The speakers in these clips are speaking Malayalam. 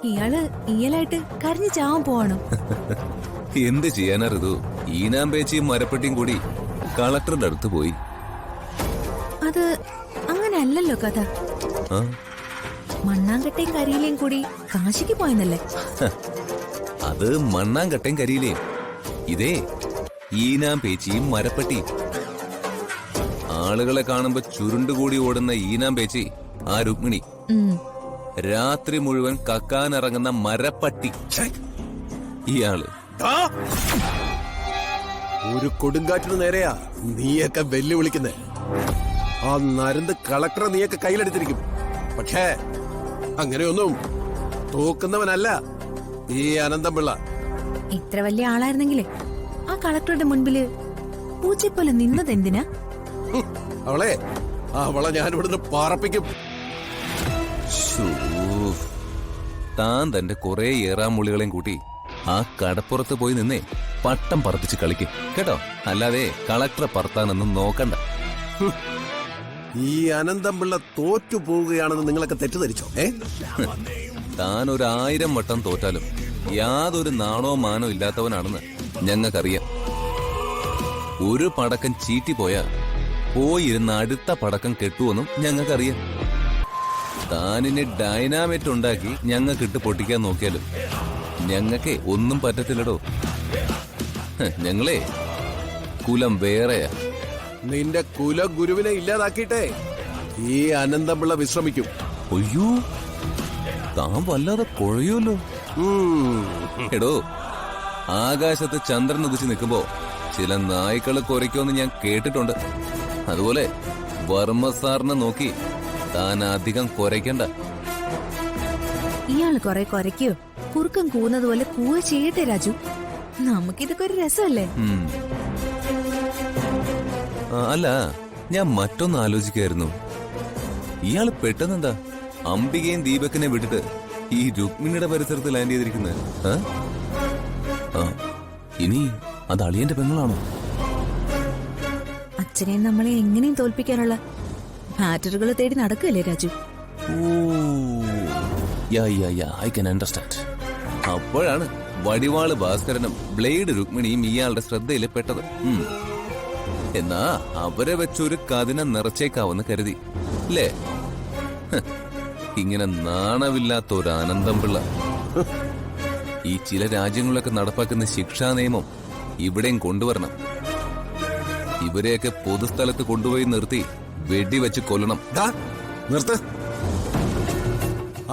ഇയാള് ഇയലായിട്ട് കരഞ്ഞു ചാവാൻ പോവാണോ? എന്ത് ചെയ്യാനാ ഋതു? ഈനാമ്പേച്ചിയും മരപ്പെട്ടിയും കൂടി കളക്ടറുടെ അടുത്ത് പോയി. അത് അങ്ങനെ അല്ലല്ലോ കഥ. മണ്ണാങ്കട്ടയും കരിയിലേയും കൂടി കാശിക്ക് പോയെന്നല്ലേ? അത് മണ്ണാങ്കട്ടയും കരിയിലേയും, ഇതേ ഈനാമ്പേച്ചിയും മരപ്പെട്ടിയും. ആളുകളെ കാണുമ്പോ ചുരുണ്ടുകൂടി ഓടുന്ന ഈനാമ്പേച്ചി ആ രുക്മിണി, രാത്രി മുഴുവൻ കക്കാനിറങ്ങുന്ന മരപ്പട്ടി ഇയാള്. ഒരു കൊടുങ്കാറ്റിന് നേരെയാ നീയൊക്കെ വെല്ലുവിളിക്കുന്നേ. ആ നരന്ത് കളക്ടറെ നീയൊക്കെ കയ്യിലെടുത്തിരിക്കും. പക്ഷേ അങ്ങനെയൊന്നും തോക്കുന്നവനല്ല ഈ അനന്തംപിള്ള. ഇത്ര വലിയ ആളായിരുന്നെങ്കിലേ ആ കളക്ടറുടെ മുൻപില് പൂച്ചെപ്പോലെ നിന്നത് എന്തിനാ? അവളെ ഞാൻ ഇവിടുന്ന് പാറപ്പിക്കും. താൻ തന്റെ കുറെ ഏറാമുള്ളികളെയും കൂട്ടി ആ കടപ്പുറത്ത് പോയി നിന്നേ പട്ടം പറപ്പിച്ച് കളിക്കും കേട്ടോ. അല്ലാതെ കളക്ടറെ പറത്താനൊന്നും നോക്കണ്ട. ഈ അനന്തംപിള്ള തോറ്റു പോവുകയാണെന്ന് നിങ്ങളൊക്കെ തെറ്റിദ്ധരിച്ചോ? താൻ 1000 വട്ടം തോറ്റാലും യാതൊരു നാണോ മാനോ ഇല്ലാത്തവനാണെന്ന് ഞങ്ങൾക്കറിയാം. ഒരു പടക്കം ചീറ്റിപ്പോയാ പോയിരുന്ന അടുത്ത പടക്കം കെട്ടുവെന്നും ഞങ്ങൾക്കറിയാം. താനിനെ ഡൈനാമൈറ്റ് ഉണ്ടാക്കി ഞങ്ങൾക്കിട്ട് പൊട്ടിക്കാൻ നോക്കിയാലും ഞങ്ങൾക്കേ ഒന്നും പറ്റത്തില്ലടോ. ഞങ്ങളെ കുലം വേറെയാ. നിന്റെ കുലഗുരുവിനെ ഇല്ലാതാക്കിയിട്ടേ ഈ അനന്തംപിള്ള വിശ്രമിക്കും. അയ്യോ, താൻ വല്ലാതെ കുഴയുമല്ലോ. എടോ, ആകാശത്ത് ചന്ദ്രൻ ഉദിച്ച് നിൽക്കുമ്പോ ചില നായ്ക്കള് കുരയ്ക്കുമെന്ന് ഞാൻ കേട്ടിട്ടുണ്ട്. അതുപോലെ വർമ്മ സാറിനെ നോക്കി താൻ അധികം കുരയ്ക്കണ്ട. ഇയാള് കൊറേ കുരയ്ക്കോ കുറുക്കം കൂന്നത് പോലെ കൂവ ചെയ്യട്ടെ രാജു. നമുക്കിതൊക്കെ ഒരു രസമല്ലേ? അല്ല, ഞാൻ മറ്റൊന്ന് ആലോചിക്കായിരുന്നു. ഇയാള് പെട്ടെന്നെന്താ അംബികയും ദീപക്കിനെ വിട്ടിട്ട് ഈ രുക്മിണിയുടെ പരിസരത്ത് ലാൻഡ് ചെയ്തിരിക്കുന്നത്? ഇനി അത് അളിയന്റെ പെങ്ങളാണോ? അച്ഛനെ നമ്മളെ എങ്ങനെയും തോൽപ്പിക്കാനുള്ള ബാറ്ററുകൾ തേടി നടക്കുകയല്ലേ രാജു? I can understand. അപ്പോഴാണ് വടിവാള് ഭാസ്കരനും ബ്ലേഡ് രുക്മിണിയും ഇയാളുടെ ശ്രദ്ധയിൽ പെട്ടത്. എന്നാ അവരെ വെച്ചൊരു കതിനെ നിറച്ചേക്കാവെന്ന് കരുതി അല്ലേ? ഇങ്ങനെ നാണമില്ലാത്ത ഒരു അനന്തംപിള്ള. ഈ ചില രാജ്യങ്ങളിലൊക്കെ നടപ്പാക്കുന്ന ശിക്ഷാ നിയമം ഇവിടെയും കൊണ്ടുവരണം. ഇവരെയൊക്കെ പൊതുസ്ഥലത്ത് കൊണ്ടുപോയി നിർത്തി വെടിവെച്ച് കൊല്ലണം. നിർത്ത്.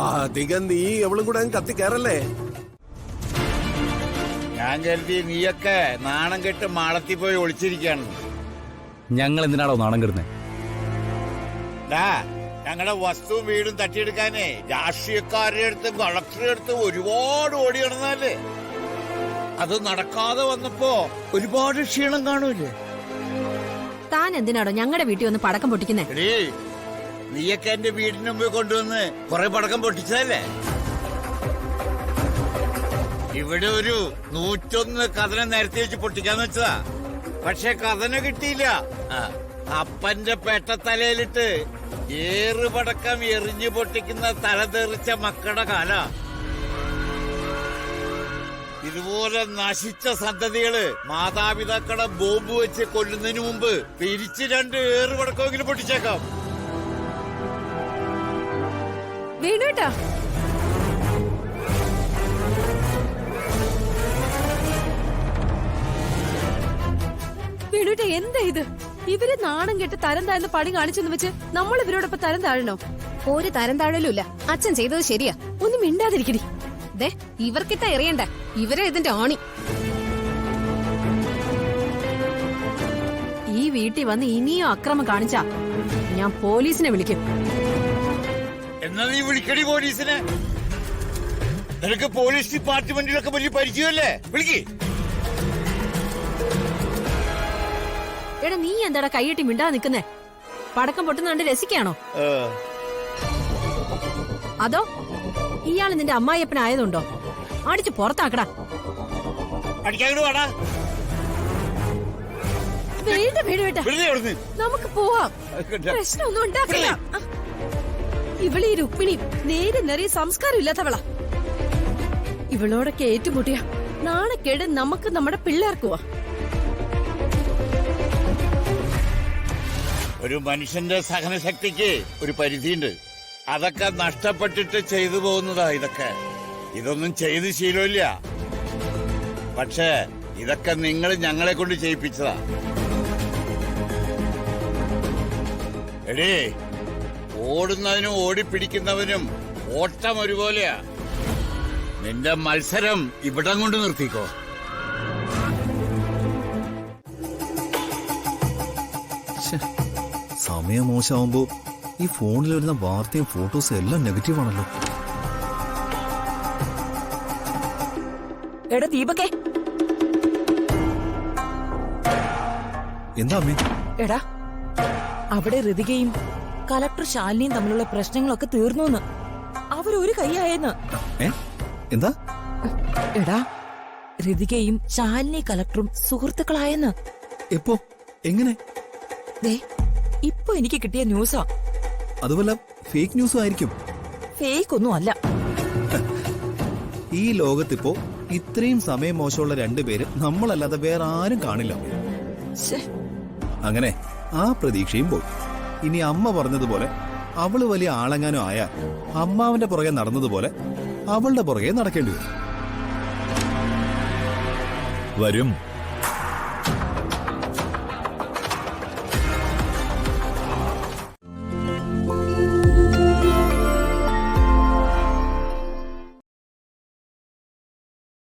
അധികം നീ എവളും കൂടെ കത്തി കയറല്ലേ? ഞാൻ കരുതി നീയൊക്കെ നാണം കെട്ട് മാളത്തിൽ പോയി ഒളിച്ചിരിക്കാണ്. ഞങ്ങൾ എന്തിനാണോ നാണം കെടുന്നത്? ഞങ്ങളുടെ വസ്തുവും വീടും തട്ടിയെടുക്കാനേ രാഷ്ട്രീയക്കാരുടെ അടുത്ത് കളക്ടറുടെ അടുത്ത് ഒരുപാട് ഓടി നടന്നാലേ അത് നടക്കാതെ വന്നപ്പോ ഒരുപാട് ക്ഷീണം കാണൂലേ? താൻ എന്തിനാണോ ഞങ്ങളുടെ വീട്ടിൽ വന്ന് പടക്കം പൊട്ടിക്കുന്നേ? നീയൊക്കെ എന്റെ വീടിന് മുമ്പിൽ കൊണ്ടുവന്ന് കുറെ പടക്കം പൊട്ടിച്ചതല്ലേ? ഇവിടെ ഒരു 101 കഥന നിരത്തി വെച്ച് പൊട്ടിക്കാന്ന് വെച്ചതാ. പക്ഷെ കഥന കിട്ടിയില്ല. അപ്പന്റെ പെട്ടത്തലയിലിട്ട് ഏറുപടക്കം എറിഞ്ഞു പൊട്ടിക്കുന്ന തല തെറിച്ച മക്കളുടെ കാല. ഇതുപോലെ നശിച്ച സന്തതികള് മാതാപിതാക്കളെ ബോംബ് വെച്ച് കൊല്ലുന്നതിന് മുമ്പ് തിരിച്ച് 2 ഏറുപടക്കമെങ്കിലും പൊട്ടിച്ചേക്കാം. വേണുട്ടാ, വേണുട്ടാ, എന്താ ഇത്? ഇവര് നാണം കെട്ട് തരം താഴ്ന്ന പണി കാണിച്ചെന്ന് വെച്ച് നമ്മൾ ഇവരോടൊപ്പം തരം താഴണോ? ഒരു തരം താഴലുമില്ല. അച്ഛൻ ചെയ്തത് ശരിയാ. ഒന്നും മിണ്ടാതിരിക്കടി. ദേ, ഇവർക്കിട്ട എറിയണ്ട. ഇവരെ ഇതിന്റെ ആണി. ഈ വീട്ടിൽ വന്ന് ഇനിയും അക്രമം കാണിച്ചാ ഞാൻ പോലീസിനെ വിളിക്കും. എന്നാ നീ വിളിക്കടി പോലീസിനെ. നിനക്ക് പോലീസ് ഡിപ്പാർട്ട്മെന്റിലൊക്കെ വലിയ പരിചയമല്ലേ? വിളിക്ക്. എടാ, നീ എന്താടാ കൈയ്യട്ടി മിണ്ടാ നിക്കുന്നേ? പടക്കം പൊട്ടുന്ന രസിക്കാണോ? അതോ ഇയാള് നിന്റെ അമ്മായിയപ്പനായതുണ്ടോ? അടിച്ചു പുറത്താക്കടാ. നമുക്ക് പോവാം. പ്രശ്നമൊന്നും ഉണ്ടാക്കില്ല. ഇവളീ രുക്മിണി നേരെ നിറയെ സംസ്കാരം ഇല്ലാത്തവളാ. ഇവളോടൊക്കെ ഏറ്റുമുട്ടിയ നാണക്കേട് നമുക്ക് നമ്മുടെ പിള്ളേർക്കുവാ. ഒരു മനുഷ്യന്റെ സഹനശക്തിക്ക് ഒരു പരിധിയുണ്ട്. അതൊക്കെ നഷ്ടപ്പെട്ടിട്ട് ചെയ്തു പോകുന്നതാ ഇതൊക്കെ. ഇതൊന്നും ചെയ്ത് ശീലമില്ല. പക്ഷേ ഇതൊക്കെ നിങ്ങൾ ഞങ്ങളെ കൊണ്ട് ചെയ്യിപ്പിച്ചതാ. എടേ, ഓടുന്നവനും ഓടിപ്പിടിക്കുന്നവനും ഓട്ടം ഒരുപോലെയാ. നിന്റെ മത്സരം ഇവിടം കൊണ്ട് നിർത്തിക്കോ. സമയം മോശമാവുമ്പോ ഈ ഫോണിൽ വരുന്ന വാർത്തയും ഫോട്ടോസും എല്ലാം നെഗറ്റീവ് ആണല്ലോ. എടാ ദീപകേ, എന്താ അമ്മേ? എടാ അവിടെ ഋതികയും കളക്ടർ ശാലിനിയും തമ്മിലുള്ള പ്രശ്നങ്ങളൊക്കെ തീർന്നു. അവരൊരു കൈയായെന്ന്. എന്താ? എടാ ഋതികയും ശാലിനി കളക്ടറും സുഹൃത്തുക്കളായെന്ന്. എപ്പോ? എങ്ങനെ? ദേ ഇപ്പൊ എനിക്ക് കിട്ടിയ ന്യൂസാ. അതുപോലെ ഫേക്ക് ന്യൂസും ആയിരിക്കും. ഫേക്ക് ഒന്നും അല്ല. ഈ ലോകത്തിപ്പോ ഇത്രയും സമയം മോശമുള്ള രണ്ടുപേര് നമ്മളല്ലാതെ വേറെ ആരും കാണില്ല. ശ്ശേ, അങ്ങനെ ആ പ്രതീക്ഷയും പോയി. ഇനി അമ്മ പറഞ്ഞതുപോലെ അവള് വലിയ ആളെങ്ങാനും ആയ അമ്മാവന്റെ പുറകെ നടന്നതുപോലെ അവളുടെ പുറകെ നടക്കേണ്ടി വരും.